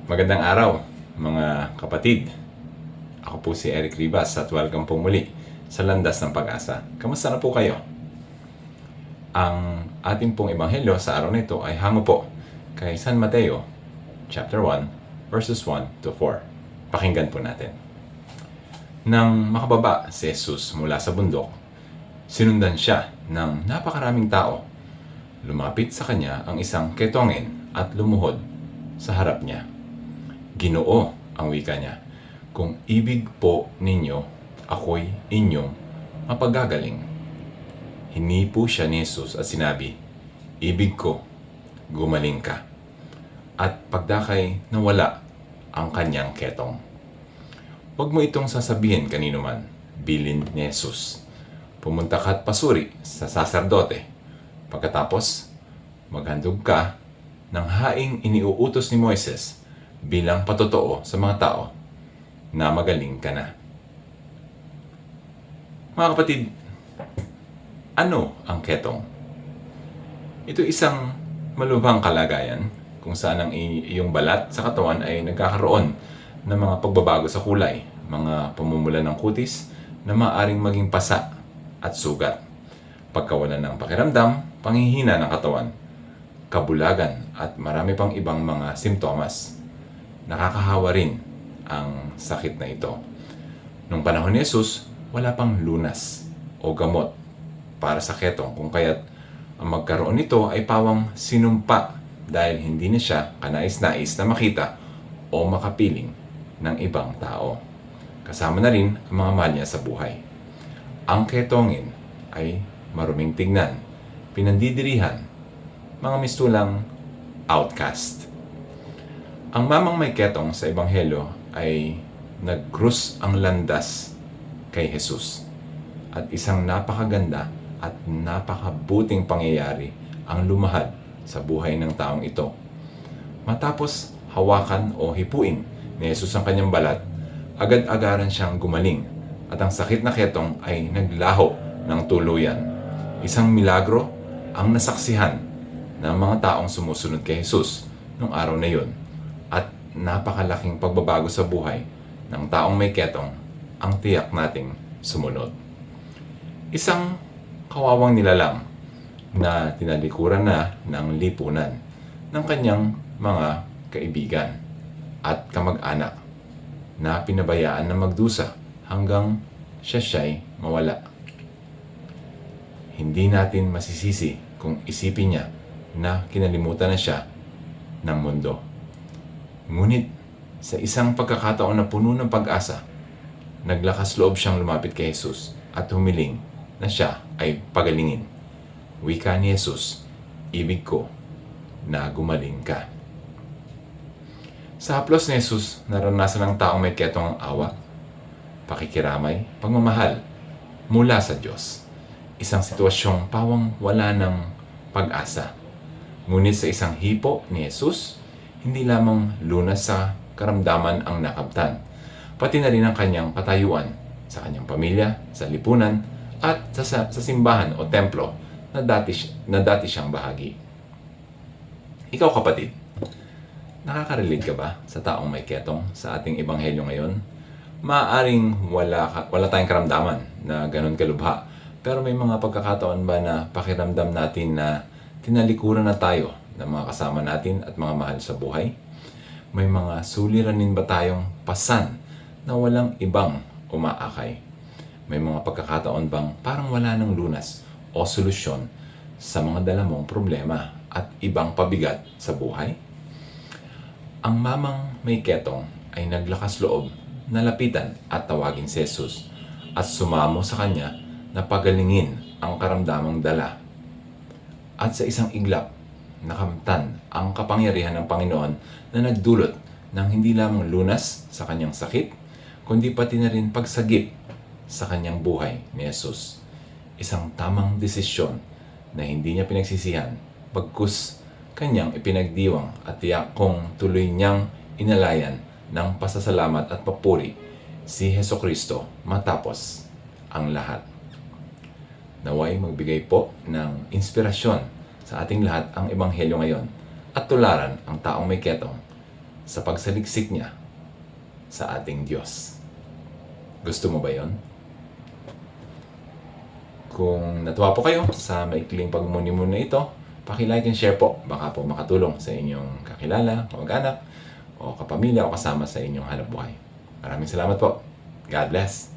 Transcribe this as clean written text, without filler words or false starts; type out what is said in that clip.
Magandang araw, mga kapatid. Ako po si Eric Rivas at welcome po muli sa Landas ng Pag-asa. Kamusta na po kayo? Ang ating pong ebanghelyo sa araw na ito ay hango po kay San Mateo, chapter 1, verses 1 to 4. Pakinggan po natin. Nang makababa si Jesus mula sa bundok, sinundan siya ng napakaraming tao. Lumapit sa kanya ang isang ketongin at lumuhod sa harap niya. Ginoo, ang wika niya, kung ibig po ninyo, ako'y inyong mapagagaling. Hinipo siya ni Jesus at sinabi, ibig ko, gumaling ka. At pagdakay nawala ang kanyang ketong. Huwag mo itong sasabihin kanino man, bilin ni Jesus. Pumunta ka at pasuri sa saserdote. Pagkatapos, maghandog ka ng haing iniuutos ni Moises bilang patotoo sa mga tao na magaling ka na. Mga kapatid, ano ang ketong? Ito isang malubhang kalagayan kung saan ang iyong balat sa katawan ay nagkakaroon ng mga pagbabago sa kulay, mga pamumula ng kutis na maaaring maging pasa at sugat, pagkawalan ng pakiramdam, panghihina ng katawan, kabulagan at marami pang ibang mga simptomas. Nakakahawa rin ang sakit na ito. Nung panahon ni Jesus, wala pang lunas o gamot para sa ketong, kung kaya't ang magkaroon nito ay pawang sinumpa dahil hindi na siya kanais-nais na makita o makapiling ng ibang tao. Kasama na rin ang mga mahal niya sa buhay. Ang ketongin ay maruming tignan, pinandidirihan, mga mistulang outcast. Ang mamang may ketong sa ebanghelyo ay nag-krus ang landas kay Jesus. At isang napakaganda at napakabuting pangyayari ang lumahad sa buhay ng taong ito. Matapos hawakan o hipuin ni Jesus ang kanyang balat, agad-agaran siyang gumaling at ang sakit na ketong ay naglaho ng tuluyan. Isang milagro ang nasaksihan ng mga taong sumusunod kay Jesus noong araw na yun. At napakalaking pagbabago sa buhay ng taong may ketong ang tiyak nating sumunod. Isang kawawang nilalang na tinalikuran na ng lipunan ng kanyang mga kaibigan at kamag-anak na pinabayaan na magdusa hanggang siya'y mawala. Hindi natin masisisi kung isipin niya na kinalimutan na siya ng mundo. Ngunit sa isang pagkakataon na puno ng pag-asa, naglakas loob siyang lumapit kay Jesus at humiling na siya ay pagalingin. Wika ni Jesus, ibig ko na gumaling ka. Sa haplos ni Jesus, naranasan ng taong may ketong ang awa, pakikiramay, pagmamahal mula sa Diyos. Isang sitwasyong pawang wala ng pag-asa. Ngunit sa isang hipo ni Jesus, hindi lamang lunas sa karamdaman ang nakamtan, pati na rin ang kanyang katayuan sa kanyang pamilya, sa lipunan, at sa simbahan o templo na dati siyang bahagi. Ikaw kapatid, nakaka-relate ka ba sa taong may ketong sa ating ebanghelyo ngayon? Maaaring wala tayong karamdaman na ganun kalubha, pero may mga pagkakataon ba na pakiramdam natin na tinalikuran na tayo ng mga kasama natin at mga mahal sa buhay? May mga suliranin ba tayong pasan na walang ibang umaakay? May mga pagkakataon bang parang wala ng lunas o solusyon sa mga dala mong problema at ibang pabigat sa buhay? Ang mamang may ketong ay naglakas loob na lapitan at tawagin si Jesus at sumamo sa kanya na pagalingin ang karamdamang dala. At sa isang iglap, nakamtan ang kapangyarihan ng Panginoon na nagdulot ng hindi lamang lunas sa kanyang sakit, kundi pati na rin pagsagip sa kanyang buhay ni Jesus. Isang tamang desisyon na hindi niya pinagsisihan, bagkus kanyang ipinagdiwang at tiyak kong tuloy niyang inalayan ng pasasalamat at papuri si Hesukristo matapos ang lahat. Naway magbigay po ng inspirasyon sa ating lahat ang ebanghelyo ngayon at tularan ang taong may ketong sa pagsaliksik niya sa ating Diyos. Gusto mo ba yon? Kung natuwa po kayo sa maikling pagmuni-muni na ito, paki-like and share po. Baka po makatulong sa inyong kakilala, kamag-anak, o kapamilya o kasama sa inyong hanapbuhay. Maraming salamat po. God bless.